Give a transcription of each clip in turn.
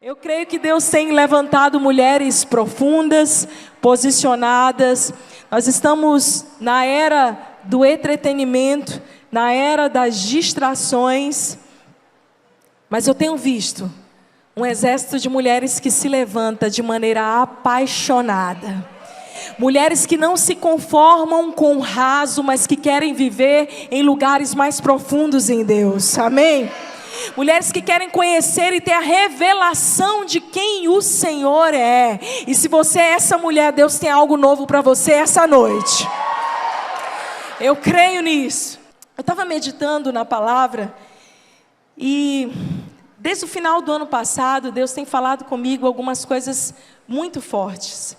Eu creio que Deus tem levantado mulheres profundas, posicionadas. Nós estamos na era do entretenimento, na era das distrações. Mas eu tenho visto um exército de mulheres que se levanta de maneira apaixonada. Mulheres que não se conformam com o raso, mas que querem viver em lugares mais profundos em Deus. Amém? Mulheres que querem conhecer e ter a revelação de quem o Senhor é. E se você é essa mulher, Deus tem algo novo para você essa noite. Eu creio nisso. Eu estava meditando na palavra e desde o final do ano passado, Deus tem falado comigo algumas coisas muito fortes.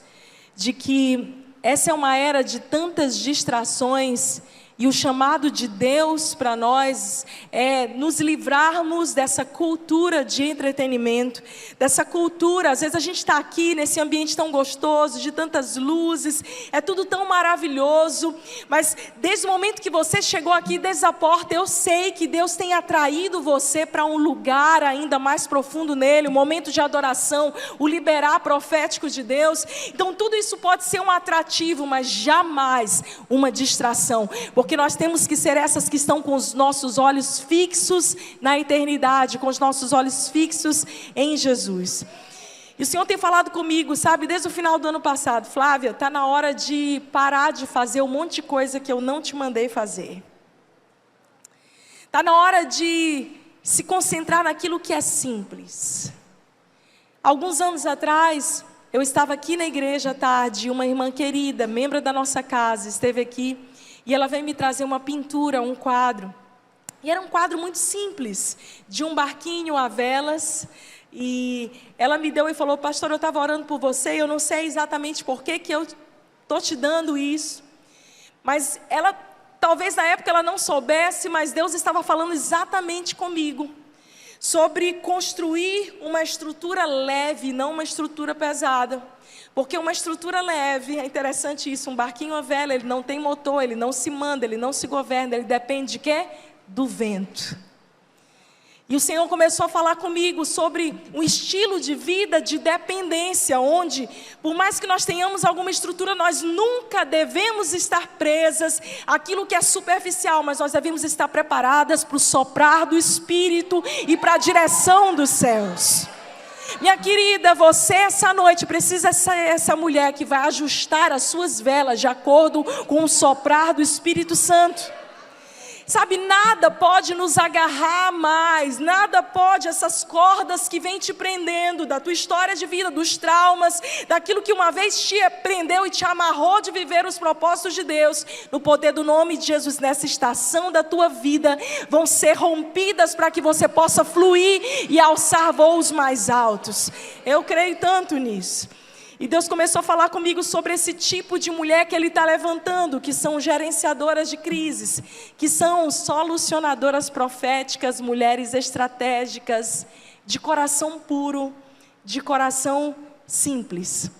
De que essa é uma era de tantas distrações. E o chamado de Deus para nós é nos livrarmos dessa cultura de entretenimento, dessa cultura, às vezes a gente está aqui nesse ambiente tão gostoso, de tantas luzes, é tudo tão maravilhoso, mas desde o momento que você chegou aqui, desde a porta, eu sei que Deus tem atraído você para um lugar ainda mais profundo nele, um momento de adoração, o liberar profético de Deus. Então tudo isso pode ser um atrativo, mas jamais uma distração, porque nós temos que ser essas que estão com os nossos olhos fixos na eternidade, com os nossos olhos fixos em Jesus. E o Senhor tem falado comigo, sabe, desde o final do ano passado: Flávia, está na hora de parar de fazer um monte de coisa que eu não te mandei fazer. Está na hora de se concentrar naquilo que é simples. Alguns anos atrás, eu estava aqui na igreja à tarde, uma irmã querida, membro da nossa casa, esteve aqui. E ela veio me trazer uma pintura, um quadro. E era um quadro muito simples, de um barquinho a velas. E ela me deu e falou: pastor, eu estava orando por você, eu não sei exatamente por que eu estou te dando isso. Mas ela, talvez na época ela não soubesse, mas Deus estava falando exatamente comigo. Sobre construir uma estrutura leve, não uma estrutura pesada. Porque uma estrutura leve, é interessante isso, um barquinho a vela, ele não tem motor, ele não se manda, ele não se governa, ele depende de quê? Do vento. E o Senhor começou a falar comigo sobre um estilo de vida de dependência, onde, por mais que nós tenhamos alguma estrutura, nós nunca devemos estar presas àquilo que é superficial, mas nós devemos estar preparadas para o soprar do Espírito e para a direção dos céus. Minha querida, você essa noite precisa ser essa mulher que vai ajustar as suas velas de acordo com o soprar do Espírito Santo. Sabe, nada pode nos agarrar mais, nada pode, essas cordas que vêm te prendendo da tua história de vida, dos traumas, daquilo que uma vez te prendeu e te amarrou de viver os propósitos de Deus, no poder do nome de Jesus, nessa estação da tua vida, vão ser rompidas para que você possa fluir e alçar voos mais altos. Eu creio tanto nisso. E Deus começou a falar comigo sobre esse tipo de mulher que Ele está levantando, que são gerenciadoras de crises, que são solucionadoras proféticas, mulheres estratégicas, de coração puro, de coração simples.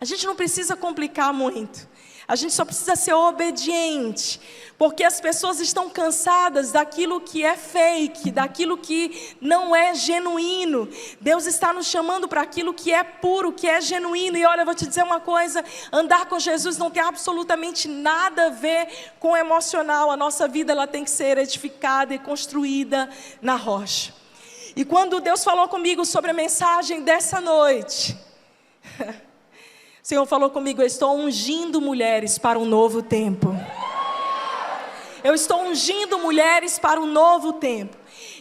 A gente não precisa complicar muito. A gente só precisa ser obediente, porque as pessoas estão cansadas daquilo que é fake, daquilo que não é genuíno. Deus está nos chamando para aquilo que é puro, que é genuíno. E olha, eu vou te dizer uma coisa: andar com Jesus não tem absolutamente nada a ver com o emocional. A nossa vida ela tem que ser edificada e construída na rocha. E quando Deus falou comigo sobre a mensagem dessa noite, o Senhor falou comigo: eu estou ungindo mulheres para um novo tempo. Eu estou ungindo mulheres para um novo tempo.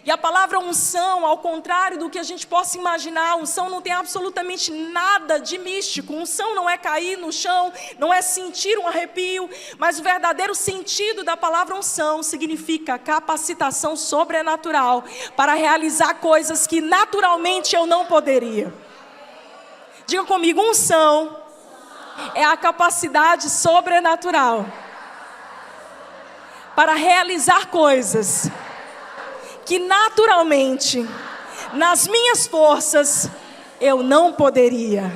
E a palavra unção, ao contrário do que a gente possa imaginar, unção não tem absolutamente nada de místico. Unção não é cair no chão, não é sentir um arrepio, mas o verdadeiro sentido da palavra unção significa capacitação sobrenatural para realizar coisas que naturalmente eu não poderia. Diga comigo: unção é a capacidade sobrenatural para realizar coisas que naturalmente, nas minhas forças, eu não poderia,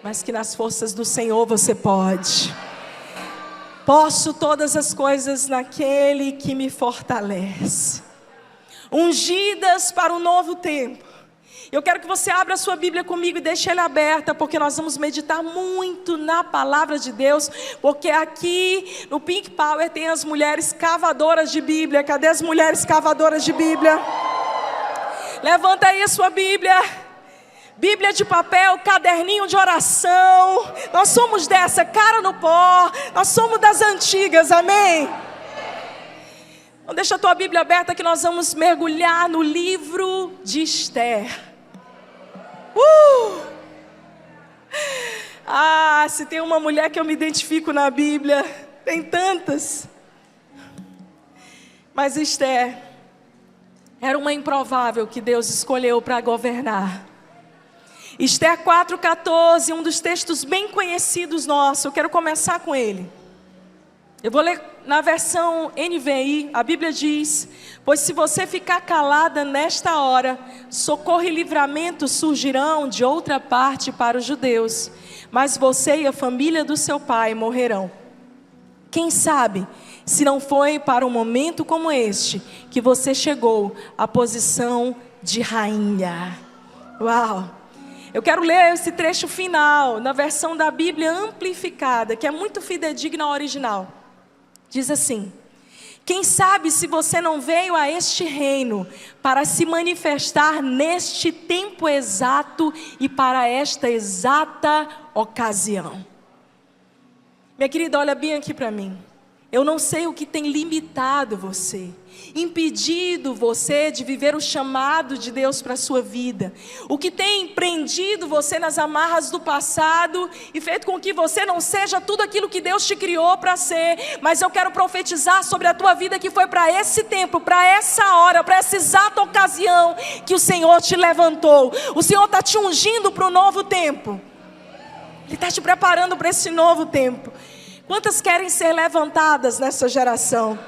mas que nas forças do Senhor você pode. Posso todas as coisas naquele que me fortalece. Ungidas para um novo tempo. Eu quero que você abra a sua Bíblia comigo e deixe ela aberta, porque nós vamos meditar muito na palavra de Deus, porque aqui no Pink Power tem as mulheres cavadoras de Bíblia. Cadê as mulheres cavadoras de Bíblia? Levanta aí a sua Bíblia. Bíblia de papel, caderninho de oração. Nós somos dessa, cara no pó. Nós somos das antigas, amém? Então deixa a tua Bíblia aberta que nós vamos mergulhar no livro de Esther. Se tem uma mulher que eu me identifico na Bíblia, tem tantas. Mas Esther era uma improvável que Deus escolheu para governar. Esther 4,14, um dos textos bem conhecidos nossos. Eu quero começar com ele. Eu vou ler na versão NVI. A Bíblia diz: pois se você ficar calada nesta hora, socorro e livramento surgirão de outra parte para os judeus, mas você e a família do seu pai morrerão. Quem sabe se não foi para um momento como este que você chegou à posição de rainha. Uau! Eu quero ler esse trecho final na versão da Bíblia amplificada, que é muito fidedigna ao original. Diz assim: quem sabe se você não veio a este reino para se manifestar neste tempo exato e para esta exata ocasião. Minha querida, olha bem aqui para mim. Eu não sei o que tem limitado você, impedido você de viver o chamado de Deus para a sua vida. O que tem prendido você nas amarras do passado e feito com que você não seja tudo aquilo que Deus te criou para ser. Mas eu quero profetizar sobre a tua vida que foi para esse tempo, para essa hora, para essa exata ocasião que o Senhor te levantou. O Senhor está te ungindo para um novo tempo. Ele está te preparando para esse novo tempo. Quantas querem ser levantadas nessa geração?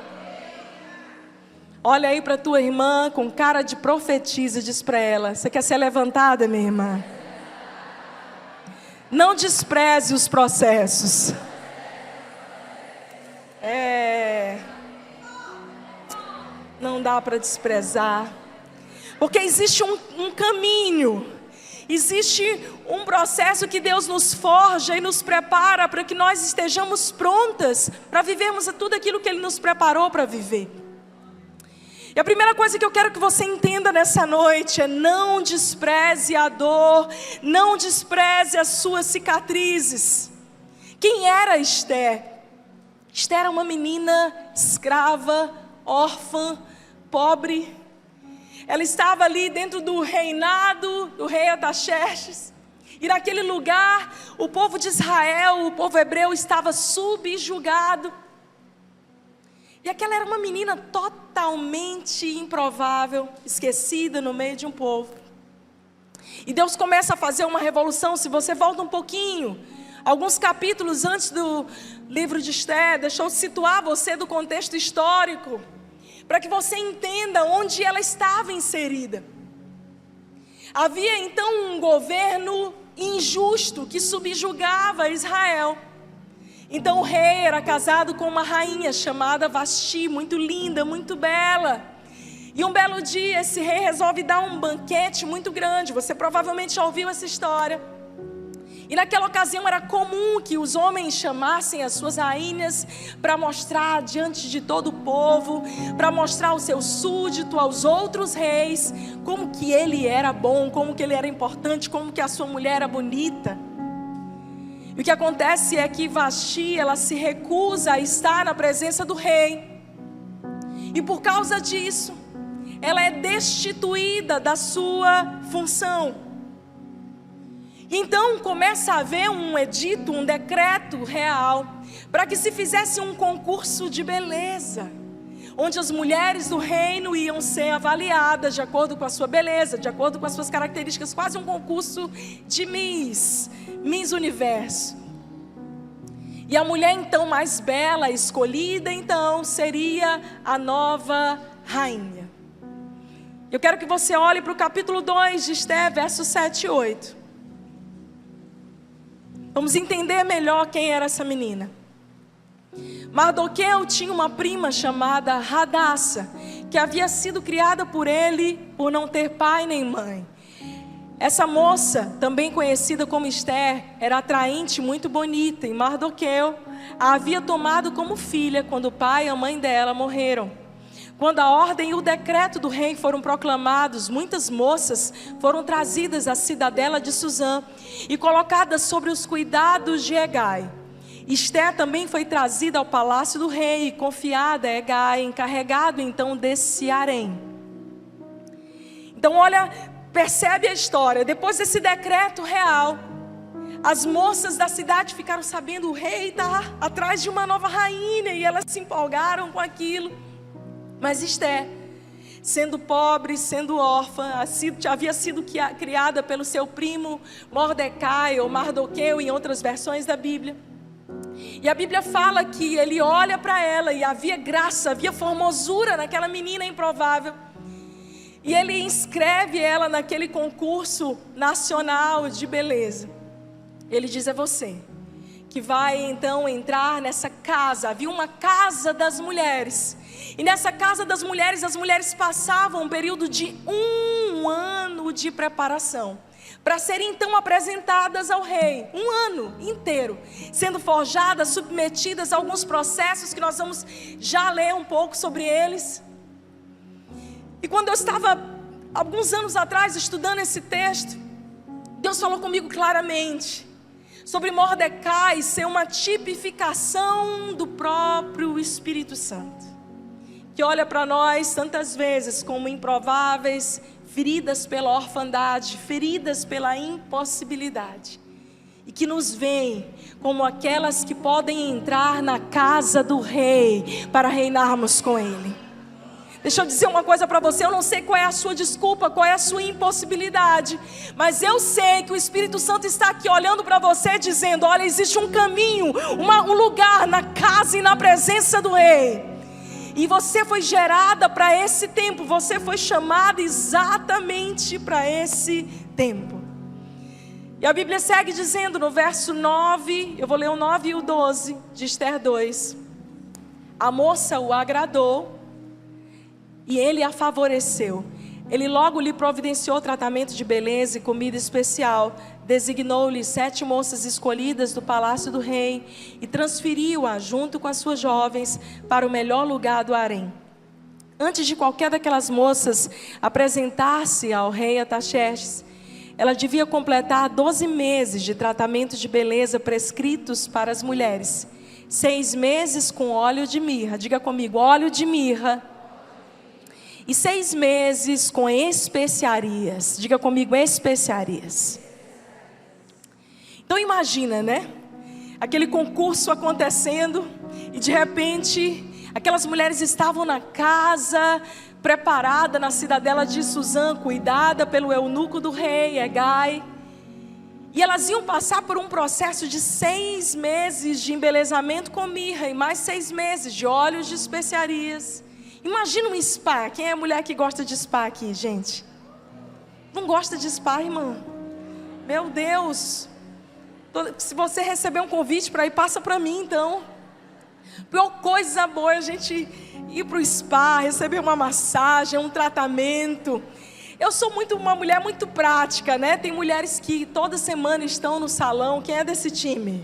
Olha aí para a tua irmã com cara de profetisa e diz para ela: você quer ser levantada, minha irmã? Não despreze os processos. Não dá para desprezar. Porque existe um caminho. Existe um processo que Deus nos forja e nos prepara para que nós estejamos prontas para vivermos tudo aquilo que Ele nos preparou para viver. E a primeira coisa que eu quero que você entenda nessa noite é: não despreze a dor, não despreze as suas cicatrizes. Quem era Esther? Esther era uma menina escrava, órfã, pobre. Ela estava ali dentro do reinado do rei Artaxerxes. E naquele lugar, o povo de Israel, o povo hebreu estava subjugado. E aquela era uma menina totalmente improvável, esquecida no meio de um povo. E Deus começa a fazer uma revolução. Se você volta um pouquinho, alguns capítulos antes do livro de Esther, deixa eu situar você do contexto histórico, para que você entenda onde ela estava inserida. Havia então um governo injusto que subjugava Israel. Então o rei era casado com uma rainha chamada Vasti, muito linda, muito bela. E um belo dia esse rei resolve dar um banquete muito grande. Você provavelmente já ouviu essa história. E naquela ocasião era comum que os homens chamassem as suas rainhas para mostrar diante de todo o povo, para mostrar ao seu súdito, aos outros reis, como que ele era bom, como que ele era importante, como que a sua mulher era bonita. E o que acontece é que Vasti, ela se recusa a estar na presença do rei. E por causa disso, ela é destituída da sua função. Então começa a haver um edito, um decreto real, para que se fizesse um concurso de beleza, onde as mulheres do reino iam ser avaliadas de acordo com a sua beleza, de acordo com as suas características, quase um concurso de Miss Universo. E a mulher então mais bela, escolhida então, seria a nova rainha. Eu quero que você olhe para o capítulo 2 de Esther, versos 7 e 8. Vamos entender melhor quem era essa menina. Mardoqueu tinha uma prima chamada Hadassa, que havia sido criada por ele por não ter pai nem mãe. Essa moça, também conhecida como Esther, era atraente, muito bonita, e Mardoqueu a havia tomado como filha quando o pai e a mãe dela morreram. Quando a ordem e o decreto do rei foram proclamados, muitas moças foram trazidas à cidadela de Suzã e colocadas sobre os cuidados de Hegai. Esther também foi trazida ao palácio do rei e confiada a Hegai, encarregado então desse harém. Então olha, percebe a história. Depois desse decreto real, as moças da cidade ficaram sabendo: o rei está atrás de uma nova rainha, e elas se empolgaram com aquilo. Mas Esther, sendo pobre, sendo órfã, havia sido criada pelo seu primo Mordecai ou Mardoqueu em outras versões da Bíblia. E a Bíblia fala que ele olha para ela e havia graça, havia formosura naquela menina improvável. E ele inscreve ela naquele concurso nacional de beleza. Ele diz: é você que vai então entrar nessa casa. Havia uma casa das mulheres. E nessa casa das mulheres, as mulheres passavam um período de 1 ano de preparação, para serem então apresentadas ao rei. 1 ano inteiro, sendo forjadas, submetidas a alguns processos que nós vamos já ler um pouco sobre eles. E quando eu estava, alguns anos atrás, estudando esse texto, Deus falou comigo claramente sobre Mordecai ser uma tipificação do próprio Espírito Santo, que olha para nós tantas vezes como improváveis, feridas pela orfandade, feridas pela impossibilidade, e que nos veem como aquelas que podem entrar na casa do rei para reinarmos com ele. Deixa eu dizer uma coisa para você: eu não sei qual é a sua desculpa, qual é a sua impossibilidade, mas eu sei que o Espírito Santo está aqui olhando para você dizendo: olha, existe um caminho, um lugar na casa e na presença do rei. E você foi gerada para esse tempo, você foi chamada exatamente para esse tempo. E a Bíblia segue dizendo no verso 9, eu vou ler o 9 e o 12 de Esther 2. A moça o agradou e ele a favoreceu. Ele logo lhe providenciou tratamento de beleza e comida especial. Designou-lhe 7 moças escolhidas do palácio do rei e transferiu-a junto com as suas jovens para o melhor lugar do harém. Antes de qualquer daquelas moças apresentar-se ao rei Artaxerxes, ela devia completar 12 meses de tratamento de beleza prescritos para as mulheres. 6 meses com óleo de mirra. Diga comigo: óleo de mirra. E 6 meses com especiarias. Diga comigo: especiarias. Então imagina, né? Aquele concurso acontecendo e de repente aquelas mulheres estavam na casa, preparada na cidadela de Suzã, cuidada pelo eunuco do rei, Hegai. E elas iam passar por um processo de 6 meses de embelezamento com mirra e mais 6 meses de óleos de especiarias. Imagina um spa. Quem é a mulher que gosta de spa aqui, gente? Não gosta de spa, irmã? Meu Deus! Se você receber um convite para ir, passa para mim então. Pior coisa boa é a gente ir para o spa, receber uma massagem, um tratamento. Eu sou uma mulher muito prática, né? Tem mulheres que toda semana estão no salão. Quem é desse time?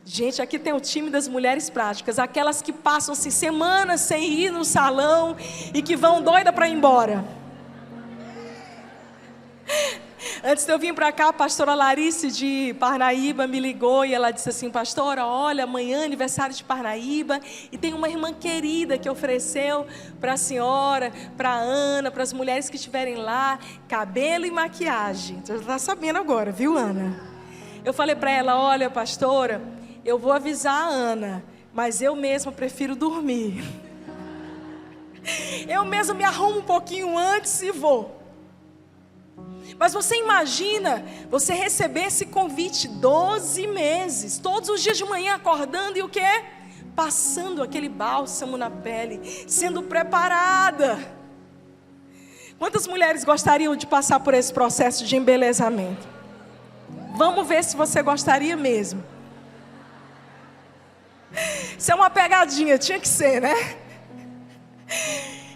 Gente, aqui tem o time das mulheres práticas. Aquelas que passam assim, semanas sem ir no salão e que vão doida para ir embora. Antes de eu vir para cá, a pastora Larice de Parnaíba me ligou e ela disse assim: pastora, olha, amanhã é aniversário de Parnaíba e tem uma irmã querida que ofereceu para a senhora, para a Ana, para as mulheres que estiverem lá, cabelo e maquiagem. Você já está sabendo agora, viu, Ana? Eu falei para ela: olha, pastora, eu vou avisar a Ana, mas eu mesma prefiro dormir. Eu mesma me arrumo um pouquinho antes e vou. Mas você imagina, você receber esse convite, 12 meses, todos os dias de manhã acordando e o quê? Passando aquele bálsamo na pele, sendo preparada. Quantas mulheres gostariam de passar por esse processo de embelezamento? Vamos ver se você gostaria mesmo. Isso é uma pegadinha, tinha que ser, né?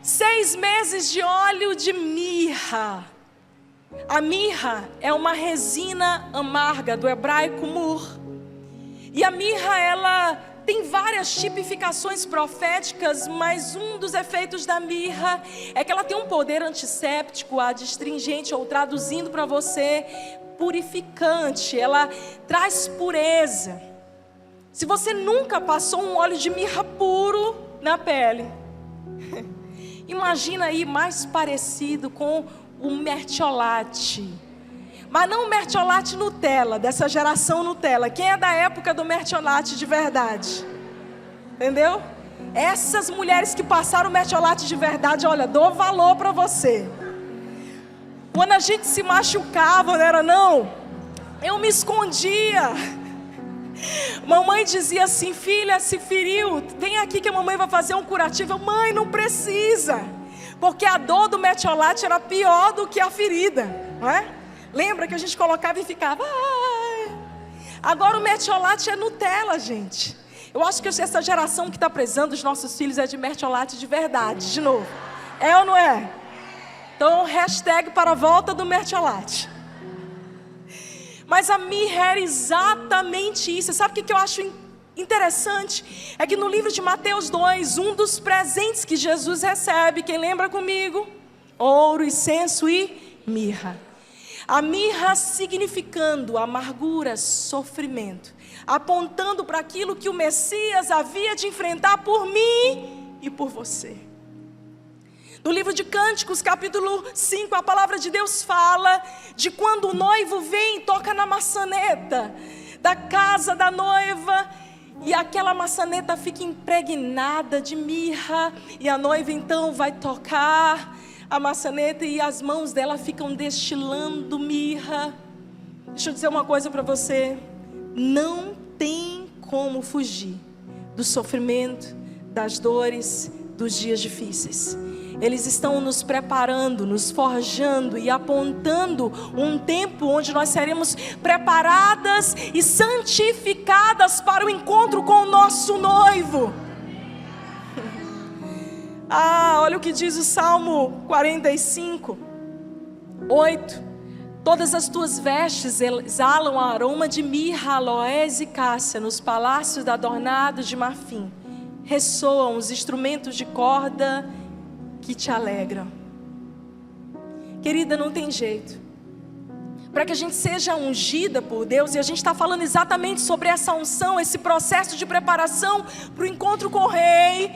6 meses de óleo de mirra. A mirra é uma resina amarga, do hebraico mur. E a mirra, ela tem várias tipificações proféticas, mas um dos efeitos da mirra é que ela tem um poder antisséptico, adstringente, ou traduzindo para você, purificante. Ela traz pureza. Se você nunca passou um óleo de mirra puro na pele, imagina aí mais parecido com o mertiolate. Mas não o mertiolate Nutella, dessa geração Nutella. Quem é da época do mertiolate de verdade? Entendeu? Essas mulheres que passaram o mertiolate de verdade, olha, dou valor para você. Quando a gente se machucava, não era não? Eu me escondia. Mamãe dizia assim: filha, se feriu, vem aqui que a mamãe vai fazer um curativo. Mãe, não precisa, porque a dor do mertiolate era pior do que a ferida, não é? Lembra que a gente colocava e ficava... Ai. Agora o mertiolate é Nutella, gente. Eu acho que essa geração que está prezando os nossos filhos é de mertiolate de verdade, de novo. É ou não é? Então, hashtag para a volta do mertiolate. Mas a mirra era exatamente isso. Sabe o que eu acho interessante? É que no livro de Mateus 2, um dos presentes que Jesus recebe, quem lembra comigo? Ouro, incenso e mirra. A mirra significando amargura, sofrimento, apontando para aquilo que o Messias havia de enfrentar por mim e por você. No livro de Cânticos, capítulo 5, a palavra de Deus fala de quando o noivo vem e toca na maçaneta da casa da noiva, e aquela maçaneta fica impregnada de mirra, e a noiva então vai tocar a maçaneta e as mãos dela ficam destilando mirra. Deixa eu dizer uma coisa para você: não tem como fugir do sofrimento, das dores, dos dias difíceis. Eles estão nos preparando, nos forjando e apontando um tempo onde nós seremos preparadas e santificadas para o encontro com o nosso noivo. Olha o que diz o Salmo 45, 8. Todas as tuas vestes exalam aroma de mirra, aloés e cássia, nos palácios adornados de marfim. Ressoam os instrumentos de corda que te alegram. Querida, não tem jeito. Para que a gente seja ungida por Deus, e a gente está falando exatamente sobre essa unção, esse processo de preparação para o encontro com o Rei.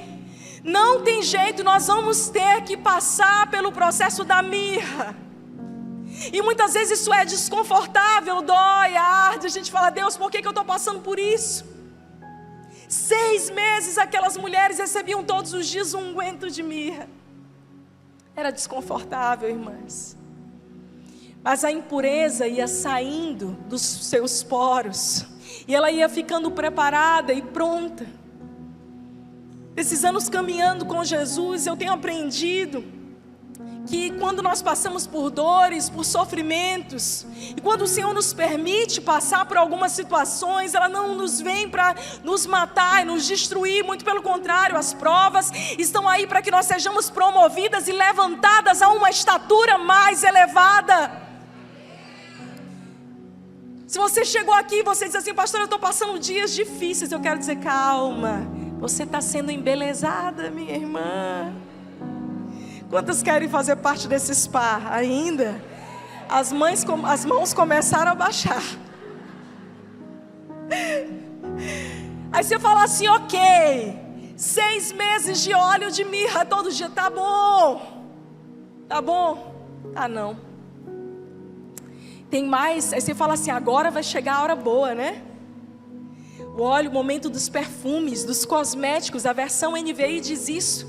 Não tem jeito, nós vamos ter que passar pelo processo da mirra. E muitas vezes isso é desconfortável, dói, arde. A gente fala: Deus, por que eu estou passando por isso? 6 meses aquelas mulheres recebiam todos os dias um unguento de mirra. Era desconfortável, irmãs. Mas a impureza ia saindo dos seus poros, e ela ia ficando preparada e pronta. Esses anos caminhando com Jesus, eu tenho aprendido que quando nós passamos por dores, por sofrimentos, e quando o Senhor nos permite passar por algumas situações, ela não nos vem para nos matar e nos destruir, muito pelo contrário, as provas estão aí para que nós sejamos promovidas e levantadas a uma estatura mais elevada. Se você chegou aqui e você diz assim: pastor, eu estou passando dias difíceis, eu quero dizer: calma, você está sendo embelezada, minha irmã. Quantas querem fazer parte desse spa ainda? As mãos começaram a baixar. Aí você fala assim: ok, 6 meses de óleo de mirra todo dia, tá bom? Tá bom? Ah, não. Tem mais. Aí você fala assim: agora vai chegar a hora boa, né? O óleo, o momento dos perfumes, dos cosméticos. A versão NVI diz isso: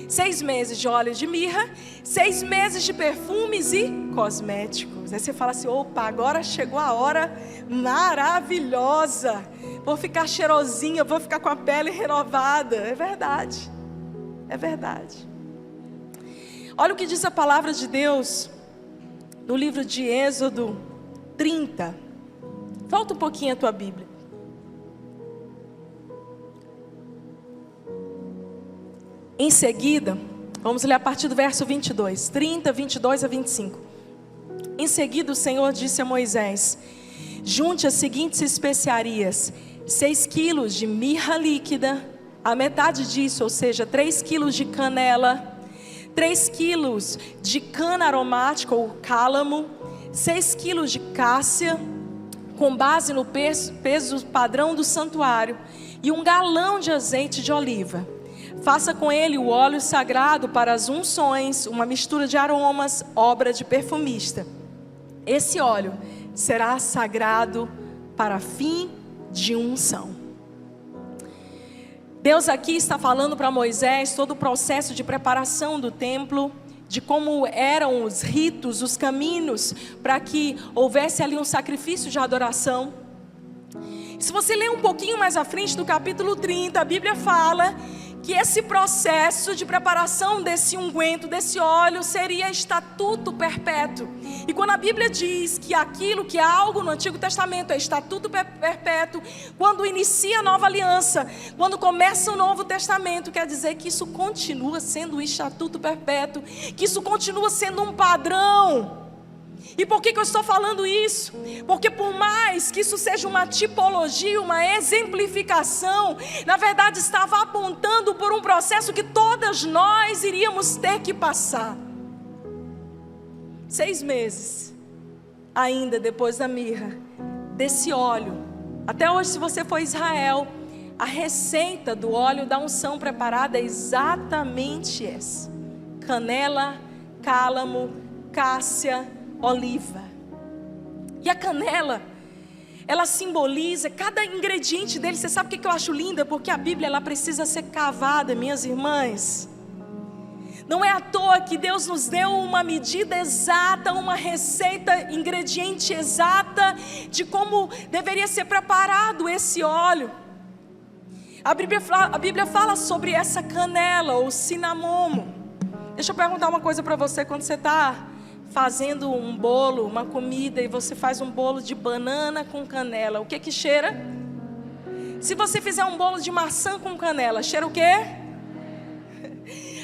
6 meses de óleo de mirra, 6 meses de perfumes e cosméticos. Aí você fala assim: opa, agora chegou a hora maravilhosa, vou ficar cheirosinha, vou ficar com a pele renovada. É verdade, é verdade. Olha o que diz a palavra de Deus no livro de Êxodo 30. Volta um pouquinho a tua Bíblia. Em seguida, vamos ler a partir do verso 22, 30, 22 a 25. Em seguida o Senhor disse a Moisés: junte as seguintes especiarias: 6 quilos de mirra líquida, a metade disso, ou seja, 3 quilos de canela, 3 quilos de cana aromática ou cálamo, 6 quilos de cássia, com base no peso padrão do santuário, e 1 galão de azeite de oliva. Faça com ele o óleo sagrado para as unções, uma mistura de aromas, obra de perfumista. Esse óleo será sagrado para fim de unção. Deus aqui está falando para Moisés todo o processo de preparação do templo, de como eram os ritos, os caminhos, para que houvesse ali um sacrifício de adoração. Se você ler um pouquinho mais à frente do capítulo 30, a Bíblia fala que esse processo de preparação desse unguento, desse óleo, seria estatuto perpétuo. E quando a Bíblia diz que aquilo que é algo no Antigo Testamento é estatuto perpétuo, quando inicia a nova aliança, quando começa o Novo Testamento, quer dizer que isso continua sendo um estatuto perpétuo, que isso continua sendo um padrão. E por que eu estou falando isso? Porque por mais que isso seja uma tipologia, uma exemplificação, na verdade estava apontando por um processo que todas nós iríamos ter que passar. 6 meses, ainda depois da mirra, desse óleo. Até hoje, se você for a Israel, a receita do óleo da unção preparada é exatamente essa: canela, cálamo, cássia, oliva. E a canela, ela simboliza cada ingrediente dele. Você sabe o que eu acho linda? Porque a Bíblia, ela precisa ser cavada, minhas irmãs. Não é à toa que Deus nos deu uma medida exata, uma receita, ingrediente exata de como deveria ser preparado esse óleo. A Bíblia fala sobre essa canela ou cinamomo. Deixa eu perguntar uma coisa para você. Quando você está fazendo um bolo, uma comida, e você faz um bolo de banana com canela, o que que cheira? Se você fizer um bolo de maçã com canela, cheira o quê?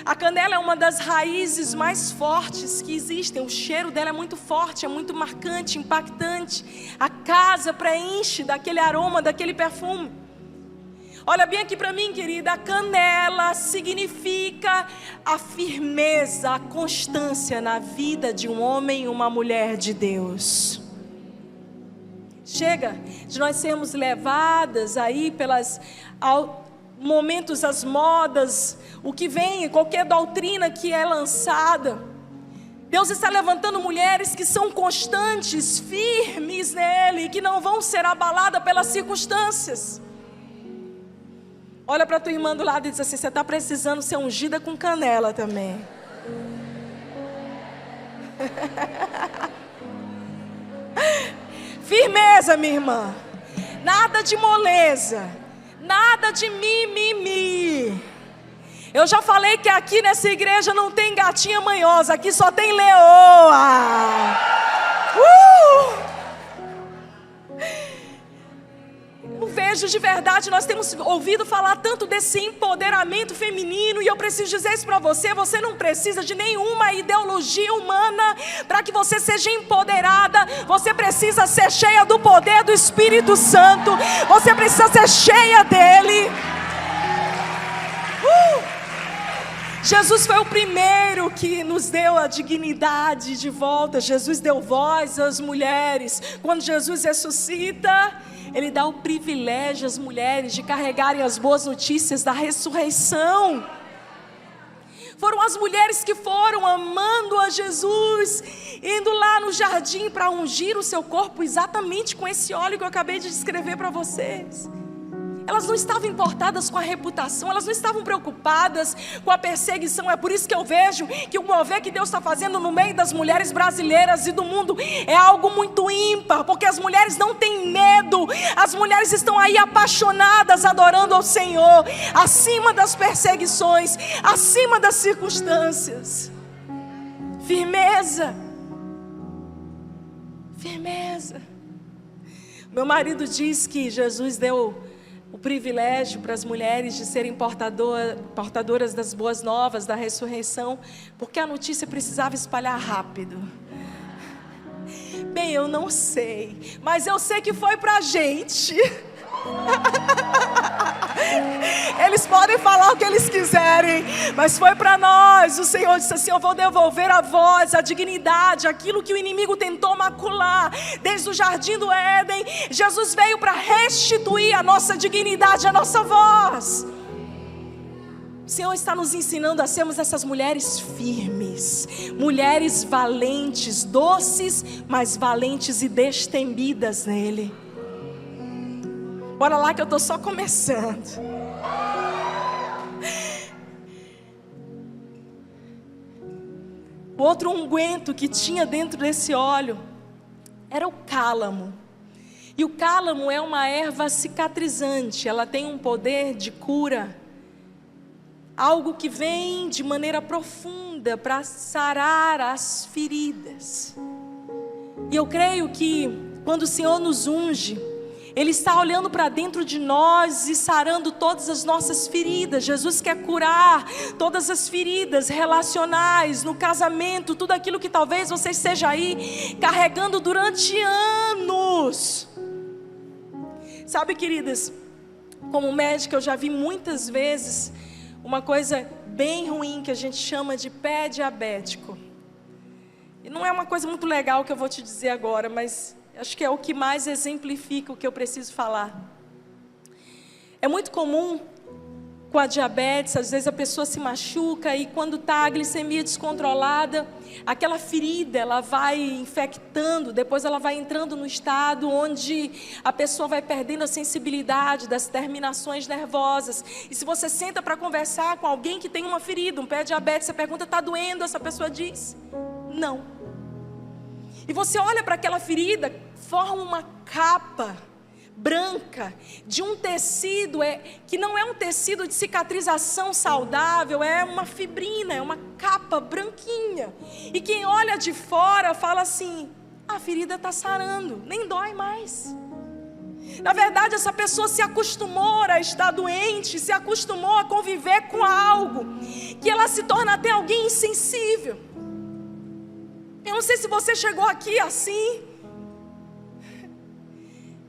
A canela é uma das raízes mais fortes que existem. O cheiro dela é muito forte, é muito marcante, impactante. A casa preenche daquele aroma, daquele perfume. Olha bem aqui para mim, querida. A canela significa a firmeza, a constância na vida de um homem e uma mulher de Deus. Chega de nós sermos levadas aí pelas momentos, as modas, o que vem, qualquer doutrina que é lançada. Deus está levantando mulheres que são constantes, firmes nele, que não vão ser abaladas pelas circunstâncias. Olha para tua irmã do lado e diz assim: você está precisando ser ungida com canela também. Firmeza, minha irmã. Nada de moleza. Nada de mimimi. Eu já falei que aqui nessa igreja não tem gatinha manhosa. Aqui só tem leoa. Eu vejo de verdade, nós temos ouvido falar tanto desse empoderamento feminino, e eu preciso dizer isso para você: você não precisa de nenhuma ideologia humana para que você seja empoderada. Você precisa ser cheia do poder do Espírito Santo. Você precisa ser cheia dele. Jesus foi o primeiro que nos deu a dignidade de volta. Jesus deu voz às mulheres. Quando Jesus ressuscita, Ele dá o privilégio às mulheres de carregarem as boas notícias da ressurreição. Foram as mulheres que foram amando a Jesus, indo lá no jardim para ungir o seu corpo exatamente com esse óleo que eu acabei de descrever para vocês. Elas não estavam importadas com a reputação, elas não estavam preocupadas com a perseguição. É por isso que eu vejo que o mover que Deus está fazendo no meio das mulheres brasileiras e do mundo é algo muito ímpar, porque as mulheres não têm medo, as mulheres estão aí apaixonadas, adorando ao Senhor, acima das perseguições, acima das circunstâncias. Firmeza. Firmeza. Meu marido diz que Jesus deu o privilégio para as mulheres de serem portadoras das boas novas, da ressurreição, porque a notícia precisava espalhar rápido. Bem, eu não sei, mas eu sei que foi para a gente. Eles podem falar o que eles quiserem, mas foi para nós. O Senhor disse assim: eu vou devolver a voz, a dignidade, aquilo que o inimigo tentou macular. Desde o jardim do Éden, Jesus veio para restituir a nossa dignidade, a nossa voz. O Senhor está nos ensinando a sermos essas mulheres firmes, mulheres valentes, doces, mas valentes e destemidas nele. Bora lá que eu estou só começando. O outro unguento que tinha dentro desse óleo era o cálamo. E o cálamo é uma erva cicatrizante, ela tem um poder de cura. Algo que vem de maneira profunda para sarar as feridas. E eu creio que quando o Senhor nos unge, Ele está olhando para dentro de nós e sarando todas as nossas feridas. Jesus quer curar todas as feridas relacionais, no casamento, tudo aquilo que talvez você esteja aí carregando durante anos. Sabe, queridas, como médica eu já vi muitas vezes uma coisa bem ruim que a gente chama de pé diabético. E não é uma coisa muito legal que eu vou te dizer agora, mas acho que é o que mais exemplifica o que eu preciso falar. É muito comum com a diabetes, às vezes a pessoa se machuca e quando está a glicemia descontrolada, aquela ferida ela vai infectando, depois ela vai entrando no estado onde a pessoa vai perdendo a sensibilidade das terminações nervosas. E se você senta para conversar com alguém que tem uma ferida, um pé diabetes, você pergunta: está doendo? Essa pessoa diz: não. E você olha para aquela ferida, forma uma capa branca, de um tecido que não é um tecido de cicatrização saudável, é uma fibrina, é uma capa branquinha. E quem olha de fora fala assim: a ferida está sarando, nem dói mais. Na verdade, essa pessoa se acostumou a estar doente, se acostumou a conviver com algo, que ela se torna até alguém insensível. Eu não sei se você chegou aqui assim,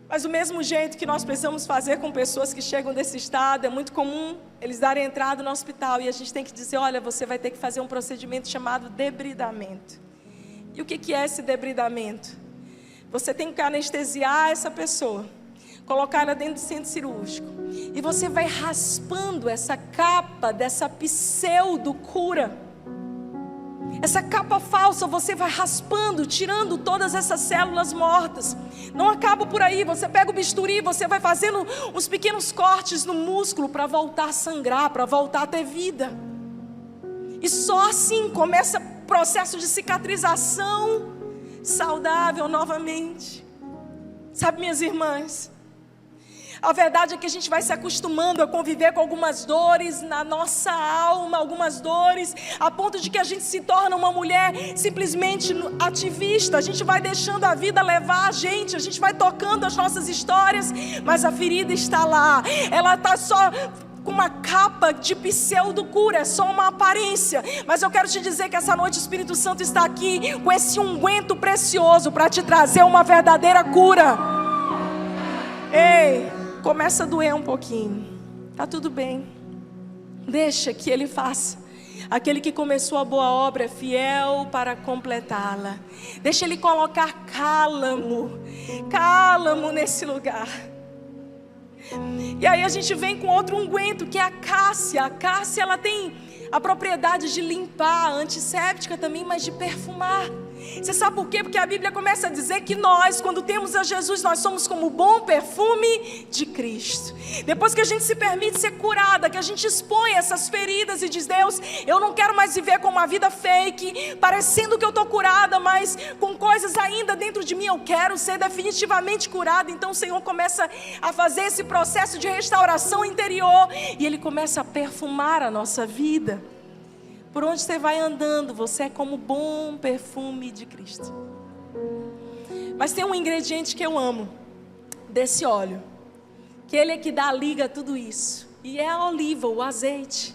mas do mesmo jeito que nós precisamos fazer com pessoas que chegam desse estado, é muito comum eles darem entrada no hospital e a gente tem que dizer: olha, você vai ter que fazer um procedimento chamado debridamento. E o que é esse debridamento? Você tem que anestesiar essa pessoa, colocar ela dentro do centro cirúrgico, e você vai raspando essa capa dessa pseudo-cura. Essa capa falsa você vai raspando, tirando todas essas células mortas. Não acaba por aí, você pega o bisturi, você vai fazendo uns pequenos cortes no músculo para voltar a sangrar, para voltar a ter vida. E só assim começa o processo de cicatrização saudável novamente. Sabe, minhas irmãs, a verdade é que a gente vai se acostumando a conviver com algumas dores na nossa alma, algumas dores, a ponto de que a gente se torna uma mulher simplesmente ativista. A gente vai deixando a vida levar a gente vai tocando as nossas histórias, mas a ferida está lá, ela está só com uma capa de pseudo-cura, é só uma aparência. Mas eu quero te dizer que essa noite o Espírito Santo está aqui com esse unguento precioso para te trazer uma verdadeira cura. Ei, começa a doer um pouquinho, tá tudo bem, deixa que Ele faça. Aquele que começou a boa obra é fiel para completá-la. Deixa Ele colocar cálamo nesse lugar. E aí a gente vem com outro unguento, que é a cássia. A cássia, ela tem a propriedade de limpar, antisséptica também, mas de perfumar. Você sabe por quê? Porque a Bíblia começa a dizer que nós, quando temos a Jesus, nós somos como o bom perfume de Cristo. Depois que a gente se permite ser curada, que a gente expõe essas feridas e diz: Deus, eu não quero mais viver com uma vida fake, parecendo que eu estou curada, mas com coisas ainda dentro de mim. Eu quero ser definitivamente curada. Então o Senhor começa a fazer esse processo de restauração interior, e Ele começa a perfumar a nossa vida. Por onde você vai andando, você é como bom perfume de Cristo. Mas tem um ingrediente que eu amo desse óleo, que ele é que dá liga a tudo isso, e é a oliva, o azeite.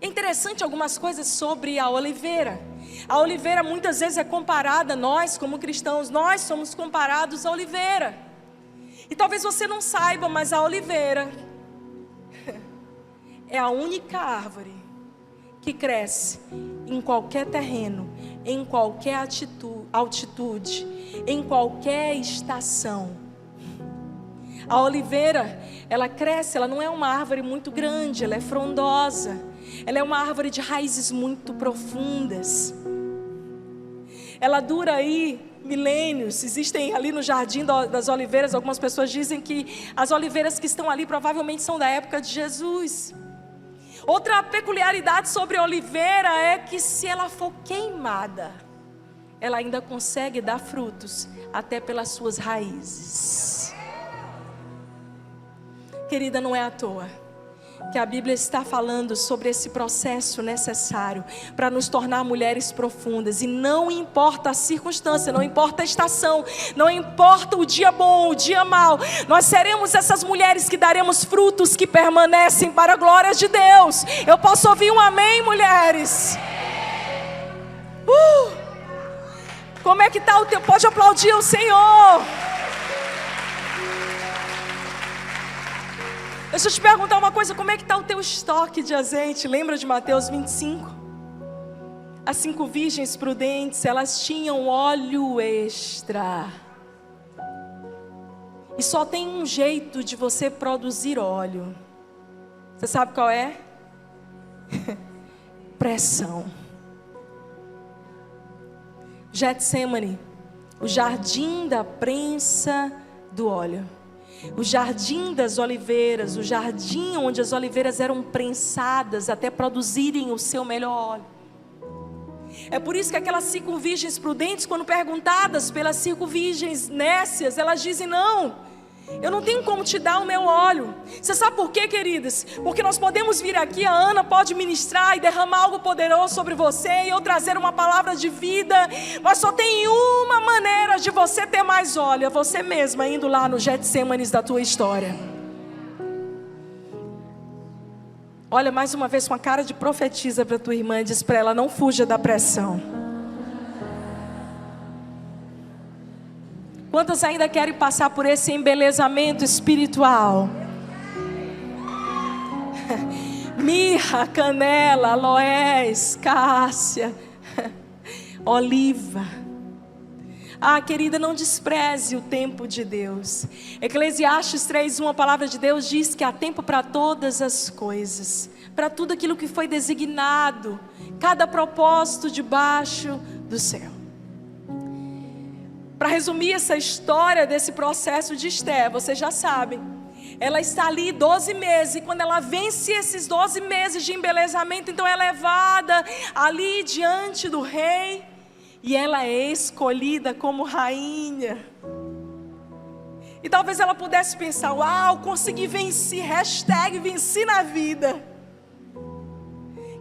É interessante algumas coisas sobre a oliveira. A oliveira muitas vezes é comparada, nós como cristãos, nós somos comparados à oliveira. E talvez você não saiba, mas a oliveira é a única árvore que cresce em qualquer terreno, em qualquer altitude, em qualquer estação. A oliveira, ela cresce, ela não é uma árvore muito grande, ela é frondosa. Ela é uma árvore de raízes muito profundas. Ela dura aí milênios. Existem ali no Jardim das Oliveiras, algumas pessoas dizem que as oliveiras que estão ali provavelmente são da época de Jesus. Outra peculiaridade sobre a oliveira é que se ela for queimada, ela ainda consegue dar frutos, até pelas suas raízes. Querida, não é à toa que a Bíblia está falando sobre esse processo necessário para nos tornar mulheres profundas. E não importa a circunstância, não importa a estação, não importa o dia bom, o dia mau, nós seremos essas mulheres que daremos frutos que permanecem para a glória de Deus. Eu posso ouvir um amém, mulheres? Como é que está o teu? Pode aplaudir o Senhor. Deixa eu te perguntar uma coisa, como é que está o teu estoque de azeite? Lembra de Mateus 25? As 5 virgens prudentes, elas tinham óleo extra. E só tem um jeito de você produzir óleo. Você sabe qual é? Pressão. Getsemane, o jardim da prensa do óleo. O jardim das oliveiras, o jardim onde as oliveiras eram prensadas até produzirem o seu melhor óleo. É por isso que aquelas 5 virgens prudentes, quando perguntadas pelas 5 virgens nécias, elas dizem: não, eu não tenho como te dar o meu óleo. Você sabe por quê, queridas? Porque nós podemos vir aqui, a Ana pode ministrar e derramar algo poderoso sobre você, e eu trazer uma palavra de vida, mas só tem uma maneira de você ter mais óleo: é você mesma indo lá no Getsêmanes da tua história. Olha mais uma vez com a cara de profetisa para tua irmã e diz para ela: não fuja da pressão. Quantas ainda querem passar por esse embelezamento espiritual? Mirra, canela, aloés, cássia, oliva. Ah, querida, não despreze o tempo de Deus. Eclesiastes 3:1, a palavra de Deus diz que há tempo para todas as coisas, para tudo aquilo que foi designado, cada propósito debaixo do céu. Para resumir essa história desse processo de Esther, vocês já sabem, ela está ali 12 meses, e quando ela vence esses 12 meses de embelezamento, então é levada ali diante do rei, e ela é escolhida como rainha. E talvez ela pudesse pensar: uau, consegui vencer, #venci na vida.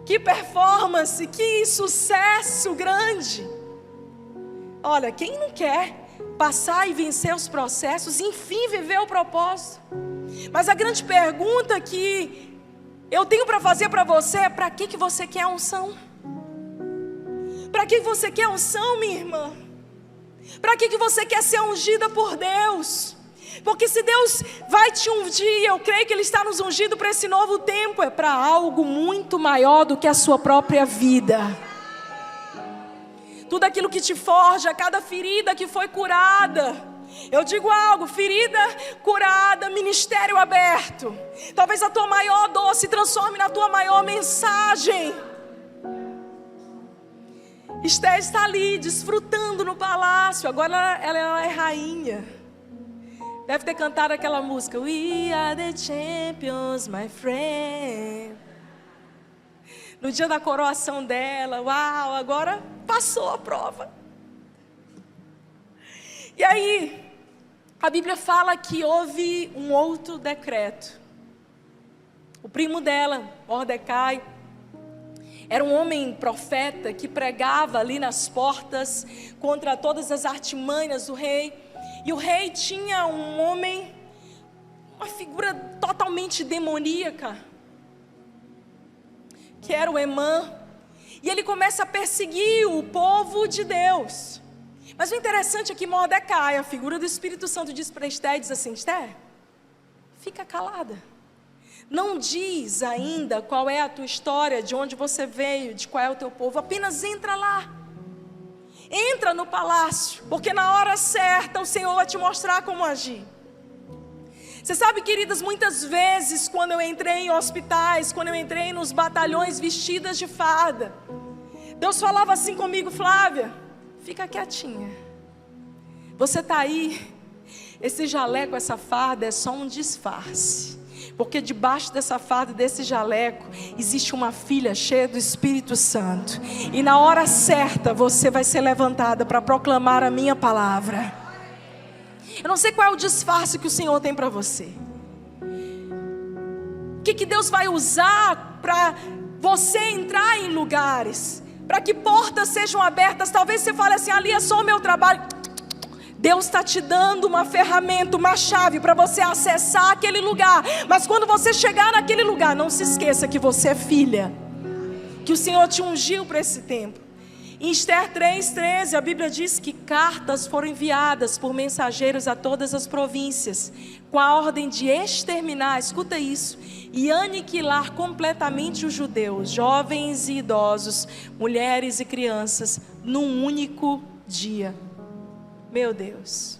Que performance, que sucesso grande. Olha, quem não quer passar e vencer os processos, enfim, viver o propósito? Mas a grande pergunta que eu tenho para fazer para você é: para que você quer a unção? Para que você quer a unção, minha irmã? Para que você quer ser ungida por Deus? Porque se Deus vai te ungir, eu creio que Ele está nos ungindo para esse novo tempo, é para algo muito maior do que a sua própria vida. Tudo aquilo que te forja, cada ferida que foi curada. Eu digo algo: ferida curada, ministério aberto. Talvez a tua maior dor se transforme na tua maior mensagem. Esther está ali, desfrutando no palácio. Agora ela é rainha. Deve ter cantado aquela música: We are the champions, my friend. No dia da coroação dela, uau, agora passou a prova. E aí, a Bíblia fala que houve um outro decreto. O primo dela, Mordecai, era um homem profeta que pregava ali nas portas contra todas as artimanhas do rei. E o rei tinha um homem, uma figura totalmente demoníaca, que era o Emã. E ele começa a perseguir o povo de Deus. Mas o interessante é que Mordecai, a figura do Espírito Santo, diz para Esther e diz assim: Esther, fica calada. Não diz ainda qual é a tua história, de onde você veio, de qual é o teu povo. Apenas entra lá. Entra no palácio, porque na hora certa o Senhor vai te mostrar como agir. Você sabe, queridas, muitas vezes quando eu entrei em hospitais, quando eu entrei nos batalhões vestidas de farda, Deus falava assim comigo: Flávia, fica quietinha. Você está aí, esse jaleco, essa farda é só um disfarce. Porque debaixo dessa farda, desse jaleco, existe uma filha cheia do Espírito Santo. E na hora certa, você vai ser levantada para proclamar a minha palavra. Eu não sei qual é o disfarce que o Senhor tem para você. O que Deus vai usar para você entrar em lugares, para que portas sejam abertas. Talvez você fale assim: ali é só o meu trabalho. Deus está te dando uma ferramenta, uma chave para você acessar aquele lugar. Mas quando você chegar naquele lugar, não se esqueça que você é filha, que o Senhor te ungiu para esse tempo. Em Esther 3:13, a Bíblia diz que cartas foram enviadas por mensageiros a todas as províncias, com a ordem de exterminar, escuta isso, e aniquilar completamente os judeus, jovens e idosos, mulheres e crianças, num único dia. Meu Deus.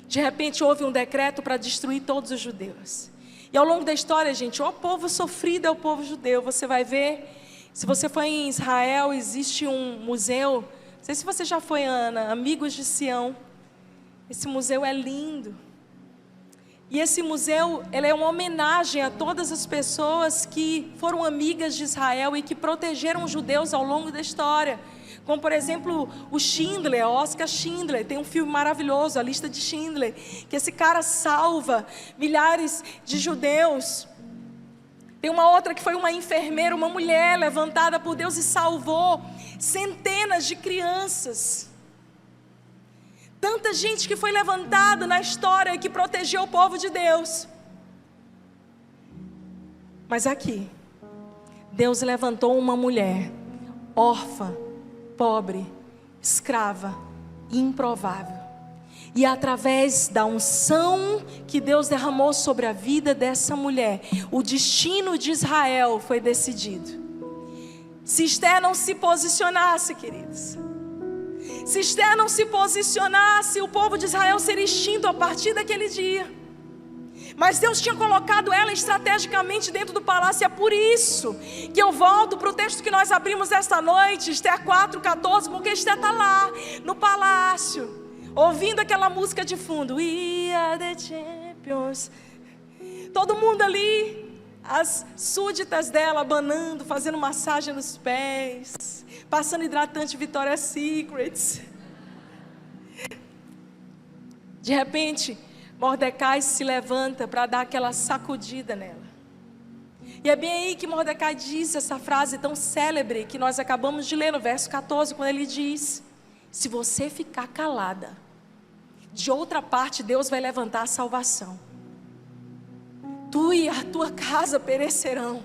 De repente houve um decreto para destruir todos os judeus. E ao longo da história, gente, o povo sofrido é o povo judeu. Você vai ver, se você for em Israel, existe um museu. Não sei se você já foi, Ana, Amigos de Sião. Esse museu é lindo. E esse museu, ele é uma homenagem a todas as pessoas que foram amigas de Israel e que protegeram os judeus ao longo da história. Como, por exemplo, o Schindler, Oscar Schindler. Tem um filme maravilhoso, A Lista de Schindler, que esse cara salva milhares de judeus. Tem uma outra que foi uma enfermeira, uma mulher levantada por Deus e salvou centenas de crianças. Tanta gente que foi levantada na história e que protegeu o povo de Deus. Mas aqui, Deus levantou uma mulher órfã, pobre, escrava, improvável. E através da unção que Deus derramou sobre a vida dessa mulher, o destino de Israel foi decidido. Se Esther não se posicionasse, queridos, se Esther não se posicionasse, o povo de Israel seria extinto a partir daquele dia. Mas Deus tinha colocado ela estrategicamente dentro do palácio. E é por isso que eu volto para o texto que nós abrimos esta noite, Esther 4:14, porque Esther está lá no palácio, ouvindo aquela música de fundo, We are the champions. Todo mundo ali, as súditas dela abanando, fazendo massagem nos pés, passando hidratante Victoria's Secret. De repente, Mordecai se levanta para dar aquela sacudida nela. E é bem aí que Mordecai diz essa frase tão célebre que nós acabamos de ler no verso 14, quando ele diz: se você ficar calada, de outra parte Deus vai levantar a salvação. Tu e a tua casa perecerão.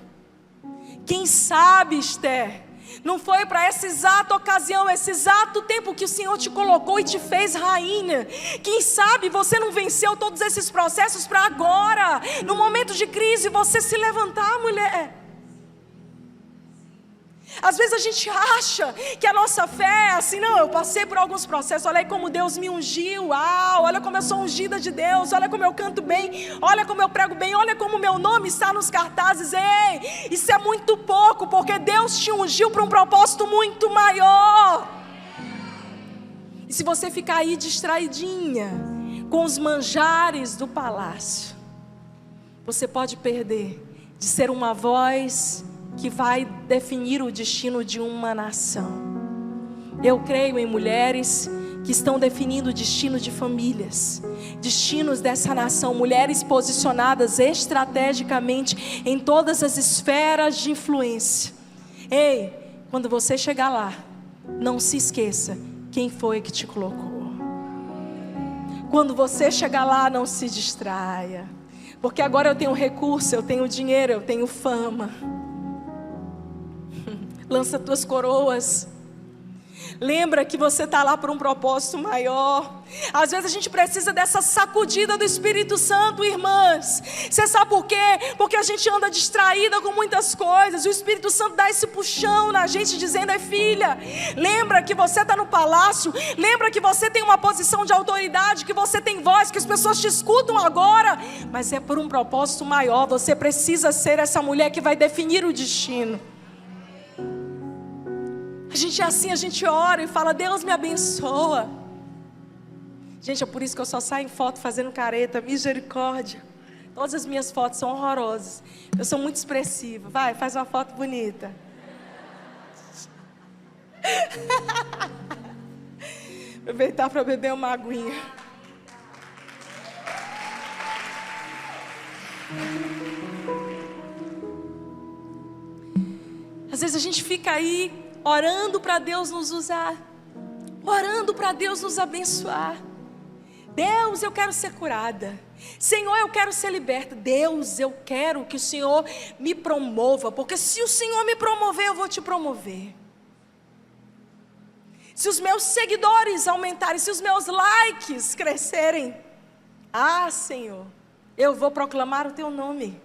Quem sabe, Esther, não foi para essa exata ocasião, esse exato tempo que o Senhor te colocou e te fez rainha. Quem sabe você não venceu todos esses processos para agora, no momento de crise, você se levantar, mulher. Às vezes a gente acha que a nossa fé é assim: não, eu passei por alguns processos, olha aí como Deus me ungiu, olha como eu sou ungida de Deus, olha como eu canto bem, olha como eu prego bem, olha como o meu nome está nos cartazes. Ei, isso é muito pouco, porque Deus te ungiu para um propósito muito maior. E se você ficar aí distraidinha com os manjares do palácio, você pode perder de ser uma voz que vai definir o destino de uma nação. Eu creio em mulheres que estão definindo o destino de famílias, destinos dessa nação, mulheres posicionadas estrategicamente em todas as esferas de influência. Ei, quando você chegar lá, não se esqueça quem foi que te colocou. Quando você chegar lá, não se distraia, porque agora eu tenho recurso, eu tenho dinheiro, eu tenho fama. Lança tuas coroas. Lembra que você está lá por um propósito maior. Às vezes a gente precisa dessa sacudida do Espírito Santo, irmãs. Você sabe por quê? Porque a gente anda distraída com muitas coisas. E o Espírito Santo dá esse puxão na gente, dizendo: é filha, lembra que você está no palácio. Lembra que você tem uma posição de autoridade, que você tem voz, que as pessoas te escutam agora. Mas é por um propósito maior. Você precisa ser essa mulher que vai definir o destino. A gente é assim, a gente ora e fala: Deus me abençoa. Gente, é por isso que eu só saio em foto fazendo careta, misericórdia. Todas as minhas fotos são horrorosas. Eu sou muito expressiva. Vai, faz uma foto bonita. Aproveitar para beber uma aguinha. Às vezes a gente fica aí orando para Deus nos usar, orando para Deus nos abençoar. Deus, eu quero ser curada. Senhor, eu quero ser liberta. Deus, eu quero que o Senhor me promova, porque se o Senhor me promover, eu vou te promover. Se os meus seguidores aumentarem, se os meus likes crescerem, Senhor, eu vou proclamar o teu nome.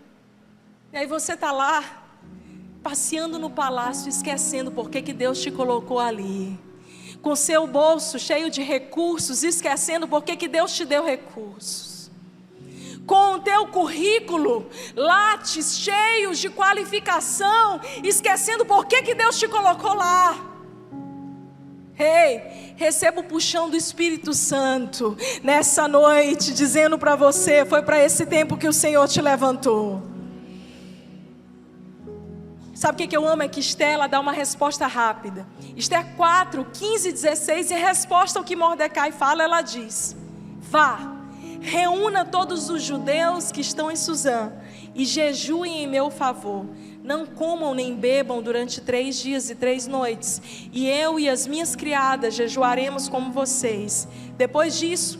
E aí você está lá, passeando no palácio, esquecendo por que Deus te colocou ali. Com seu bolso cheio de recursos, esquecendo por que Deus te deu recursos. Com o teu currículo, lattes cheios de qualificação, esquecendo por que Deus te colocou lá. Ei, receba o puxão do Espírito Santo nessa noite, dizendo para você: foi para esse tempo que o Senhor te levantou. Sabe o que eu amo? É que Esther, ela dá uma resposta rápida. Esther 4, 15 e 16, em resposta ao que Mordecai fala, ela diz: vá, reúna todos os judeus que estão em Suzã e jejuem em meu favor. Não comam nem bebam durante 3 dias e 3 noites. E eu e as minhas criadas jejuaremos como vocês. Depois disso,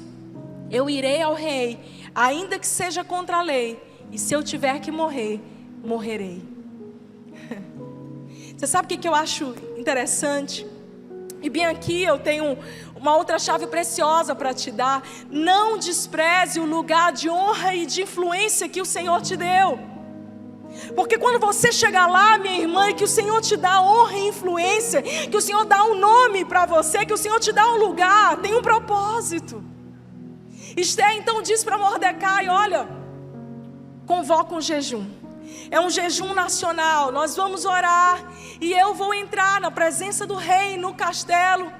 eu irei ao rei, ainda que seja contra a lei. E se eu tiver que morrer, morrerei. Você sabe o que eu acho interessante? E bem aqui eu tenho uma outra chave preciosa para te dar. Não despreze o lugar de honra e de influência que o Senhor te deu. Porque quando você chegar lá, minha irmã, e que o Senhor te dá honra e influência, que o Senhor dá um nome para você, que o Senhor te dá um lugar, tem um propósito. Esther então diz para Mordecai: olha, convoca um jejum. É um jejum nacional, nós vamos orar. E eu vou entrar na presença do rei, no castelo,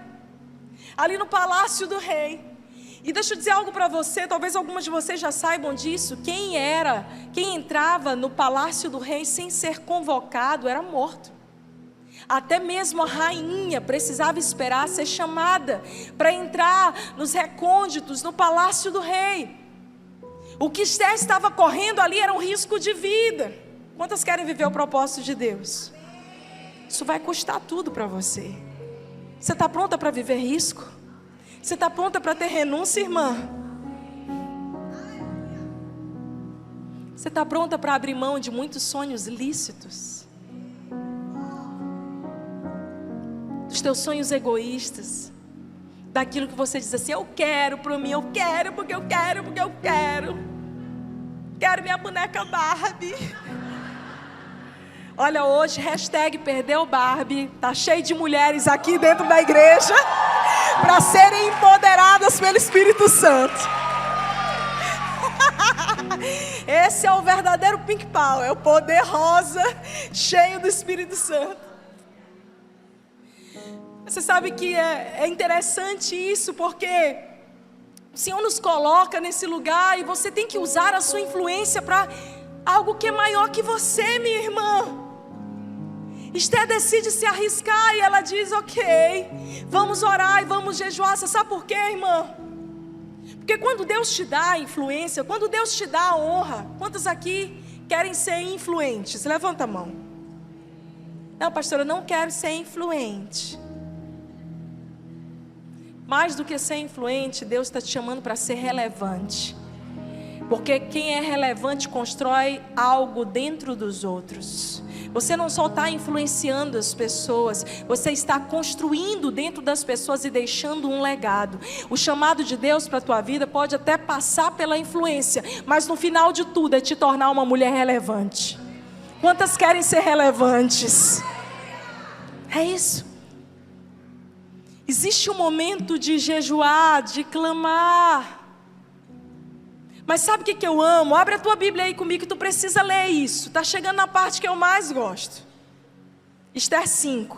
ali no palácio do rei. E deixa eu dizer algo para você, talvez algumas de vocês já saibam disso. Quem entrava no palácio do rei sem ser convocado era morto. Até mesmo a rainha precisava esperar ser chamada para entrar nos recônditos, no palácio do rei. O que Esther estava correndo ali era um risco de vida. Quantas querem viver o propósito de Deus? Isso vai custar tudo para você. Você está pronta para viver risco? Você está pronta para ter renúncia, irmã? Você está pronta para abrir mão de muitos sonhos lícitos? Dos teus sonhos egoístas? Daquilo que você diz assim: eu quero para mim, eu quero porque eu quero, porque eu quero. Quero minha boneca Barbie. Olha, hoje, #perdeu Barbie. Tá cheio de mulheres aqui dentro da igreja para serem empoderadas pelo Espírito Santo. Esse é o verdadeiro Pink Power, é o poder rosa cheio do Espírito Santo. Você sabe que é interessante isso, porque o Senhor nos coloca nesse lugar e você tem que usar a sua influência para algo que é maior que você, minha irmã. Esther decide se arriscar e ela diz: ok, vamos orar e vamos jejuar. Você sabe por quê, irmã? Porque quando Deus te dá a influência, quando Deus te dá a honra, quantos aqui querem ser influentes? Levanta a mão. Não, pastora, eu não quero ser influente. Mais do que ser influente, Deus está te chamando para ser relevante. Porque quem é relevante constrói algo dentro dos outros. Você não só está influenciando as pessoas, você está construindo dentro das pessoas e deixando um legado. O chamado de Deus para a tua vida pode até passar pela influência, mas no final de tudo é te tornar uma mulher relevante. Quantas querem ser relevantes? É isso. Existe um momento de jejuar, de clamar. Mas sabe o que eu amo? Abre a tua Bíblia aí comigo que tu precisa ler isso. Está chegando na parte que eu mais gosto. Esther 5.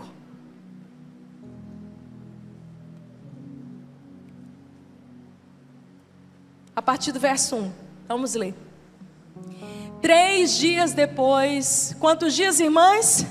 A partir do verso 1. Vamos ler. 3 dias depois. Quantos dias, irmãs?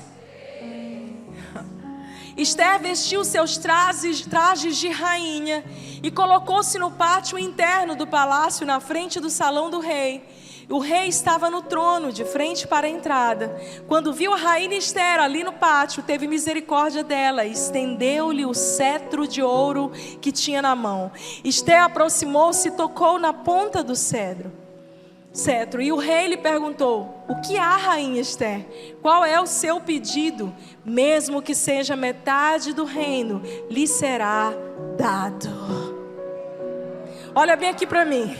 Esther vestiu seus trajes de rainha e colocou-se no pátio interno do palácio, na frente do salão do rei. O rei estava no trono, de frente para a entrada. Quando viu a rainha Esther ali no pátio, teve misericórdia dela e estendeu-lhe o cetro de ouro que tinha na mão. Esther aproximou-se e tocou na ponta do cetro. E o rei lhe perguntou: o que há, rainha Esther? Qual é o seu pedido? Mesmo que seja metade do reino, lhe será dado. Olha bem aqui para mim.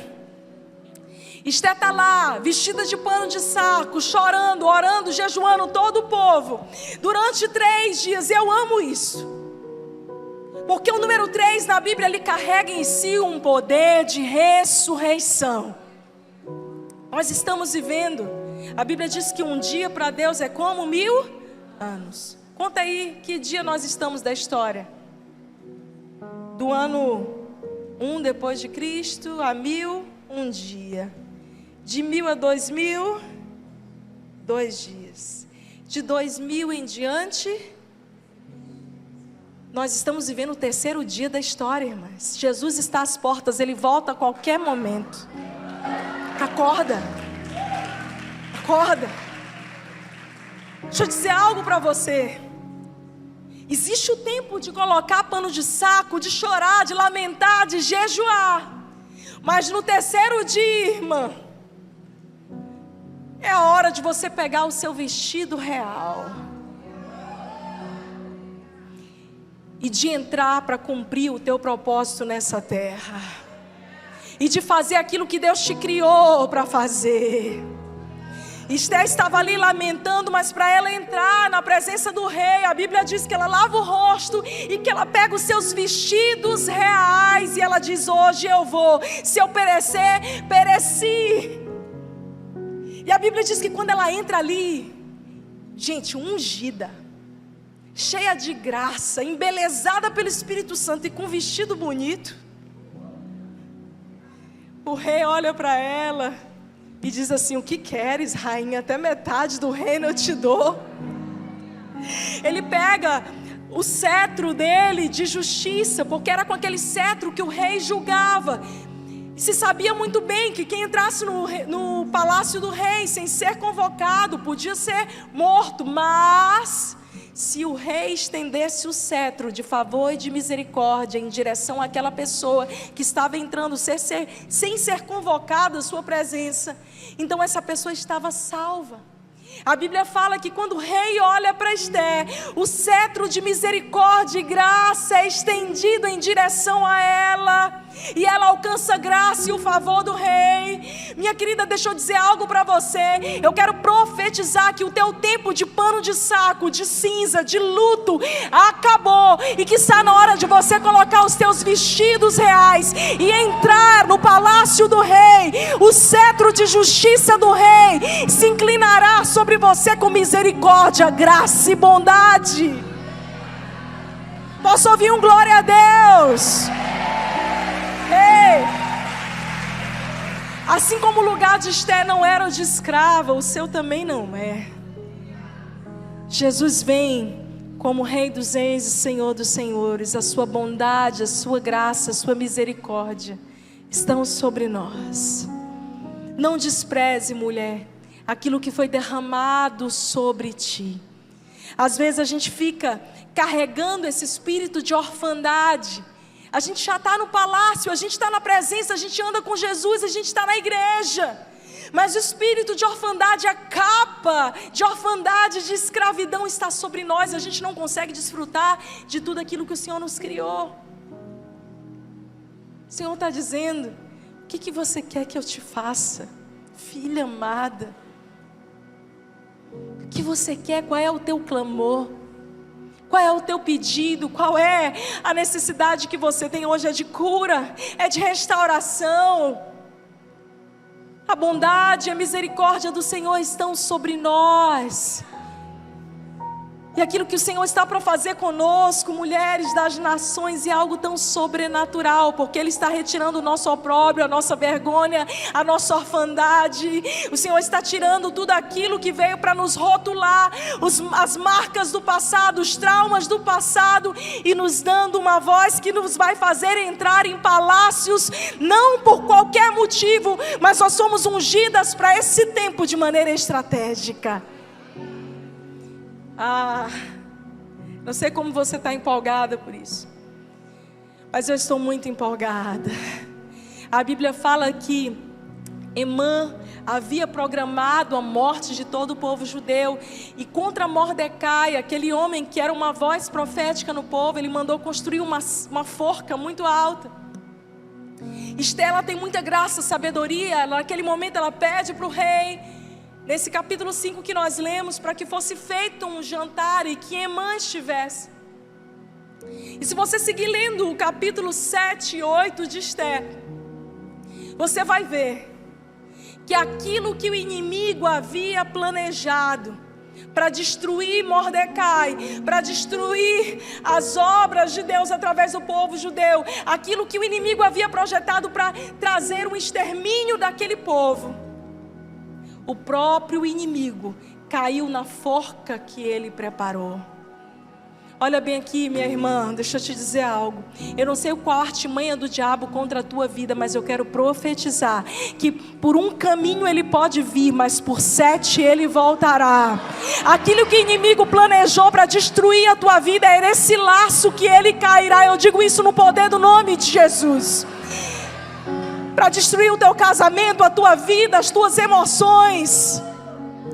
Esther está lá, vestida de pano de saco, chorando, orando, jejuando, todo o povo, durante 3 dias. Eu amo isso, porque o número 3 na Bíblia, ele carrega em si um poder de ressurreição. Nós estamos vivendo, a Bíblia diz que um dia para Deus é como 1000 anos. Conta aí que dia nós estamos da história. Do ano 1 depois de Cristo a 1000, um dia. De 1000 a 2000, 2 dias. De 2000 em diante, nós estamos vivendo o 3º dia da história, irmãs. Jesus está às portas, Ele volta a qualquer momento. Acorda. Acorda. Deixa eu dizer algo para você. Existe o tempo de colocar pano de saco, de chorar, de lamentar, de jejuar. Mas no 3º dia, irmã, é a hora de você pegar o seu vestido real e de entrar para cumprir o teu propósito nessa terra. E de fazer aquilo que Deus te criou para fazer. Esther estava ali lamentando, mas para ela entrar na presença do rei, a Bíblia diz que ela lava o rosto e que ela pega os seus vestidos reais e ela diz: hoje eu vou, se eu perecer, pereci. E a Bíblia diz que quando ela entra ali, gente, ungida, cheia de graça, embelezada pelo Espírito Santo e com um vestido bonito, o rei olha para ela e diz assim: o que queres, rainha? Até metade do reino eu te dou. Ele pega o cetro dele de justiça, porque era com aquele cetro que o rei julgava. E se sabia muito bem que quem entrasse no palácio do rei sem ser convocado podia ser morto. Mas se o rei estendesse o cetro de favor e de misericórdia em direção àquela pessoa que estava entrando sem ser convocada à sua presença, então essa pessoa estava salva. A Bíblia fala que quando o rei olha para Esther, o cetro de misericórdia e graça é estendido em direção a ela, e ela alcança graça e o favor do rei. Minha querida, deixa eu dizer algo para você. Eu quero profetizar que o teu tempo de pano de saco, de cinza, de luto acabou, e que está na hora de você colocar os teus vestidos reais e entrar no palácio do rei. O cetro de justiça do rei se inclinará sobre você com misericórdia, graça e bondade. Posso ouvir um glória a Deus? Ei! Assim como o lugar de Esther não era o de escrava, o seu também não é. Jesus vem como Rei dos Reis e Senhor dos Senhores. A sua bondade, a sua graça, a sua misericórdia estão sobre nós. Não despreze, mulher, aquilo que foi derramado sobre ti. Às vezes a gente fica carregando esse espírito de orfandade. A gente já está no palácio, a gente está na presença, a gente anda com Jesus, a gente está na igreja. Mas o espírito de orfandade, a capa de orfandade, de escravidão está sobre nós. A gente não consegue desfrutar de tudo aquilo que o Senhor nos criou. O Senhor está dizendo: o que você quer que eu te faça, filha amada? O que você quer? Qual é o teu clamor? Qual é o teu pedido? Qual é a necessidade que você tem hoje? É de cura? É de restauração? A bondade e a misericórdia do Senhor estão sobre nós. E aquilo que o Senhor está para fazer conosco, mulheres das nações, é algo tão sobrenatural, porque Ele está retirando o nosso opróbrio, a nossa vergonha, a nossa orfandade. O Senhor está tirando tudo aquilo que veio para nos rotular, as marcas do passado, os traumas do passado, e nos dando uma voz que nos vai fazer entrar em palácios, não por qualquer motivo, mas nós somos ungidas para esse tempo de maneira estratégica. Não sei como você está empolgada por isso, mas eu estou muito empolgada. A Bíblia fala que Emã havia programado a morte de todo o povo judeu, e contra Mordecai, aquele homem que era uma voz profética no povo, ele mandou construir uma forca muito alta. Esther, ela tem muita graça, sabedoria. Naquele momento ela pede para o rei, nesse capítulo 5 que nós lemos, para que fosse feito um jantar e que Emã estivesse. E se você seguir lendo o capítulo 7 e 8 de Esther, você vai ver que aquilo que o inimigo havia planejado para destruir Mordecai, para destruir as obras de Deus através do povo judeu, aquilo que o inimigo havia projetado para trazer um extermínio daquele povo, o próprio inimigo caiu na forca que ele preparou. Olha bem aqui, minha irmã, deixa eu te dizer algo. Eu não sei qual a artimanha do diabo contra a tua vida, mas eu quero profetizar que por um caminho ele pode vir, mas por 7 ele voltará. Aquilo que o inimigo planejou para destruir a tua vida, é nesse laço que ele cairá. Eu digo isso no poder do nome de Jesus. Para destruir o teu casamento, a tua vida, as tuas emoções.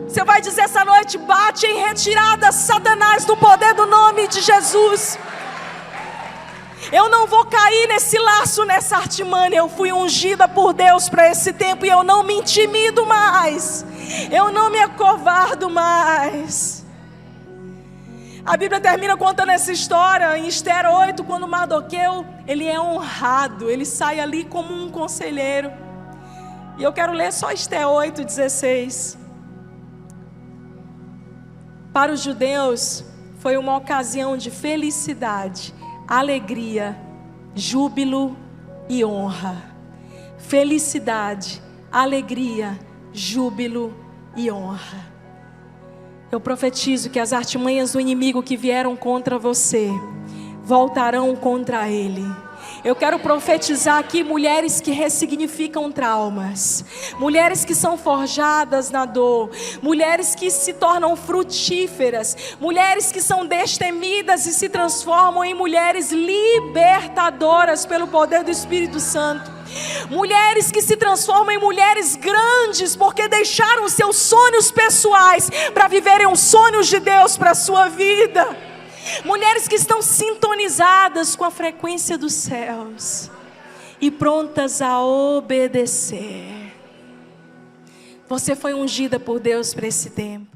Você vai dizer essa noite: bate em retirada, Satanás, do poder do nome de Jesus. Eu não vou cair nesse laço, nessa artimanha. Eu fui ungida por Deus para esse tempo, e eu não me intimido mais. Eu não me acovardo mais. A Bíblia termina contando essa história em Esther 8, quando Mardoqueu, ele é honrado, ele sai ali como um conselheiro. E eu quero ler só Esther 8:16. Para os judeus foi uma ocasião de felicidade, alegria, júbilo e honra. Felicidade, alegria, júbilo e honra. Eu profetizo que as artimanhas do inimigo que vieram contra você voltarão contra ele. Eu quero profetizar aqui mulheres que ressignificam traumas, mulheres que são forjadas na dor, mulheres que se tornam frutíferas, mulheres que são destemidas e se transformam em mulheres libertadoras pelo poder do Espírito Santo. Mulheres que se transformam em mulheres grandes, porque deixaram os seus sonhos pessoais para viverem os sonhos de Deus para a sua vida. Mulheres que estão sintonizadas com a frequência dos céus e prontas a obedecer. Você foi ungida por Deus para esse tempo.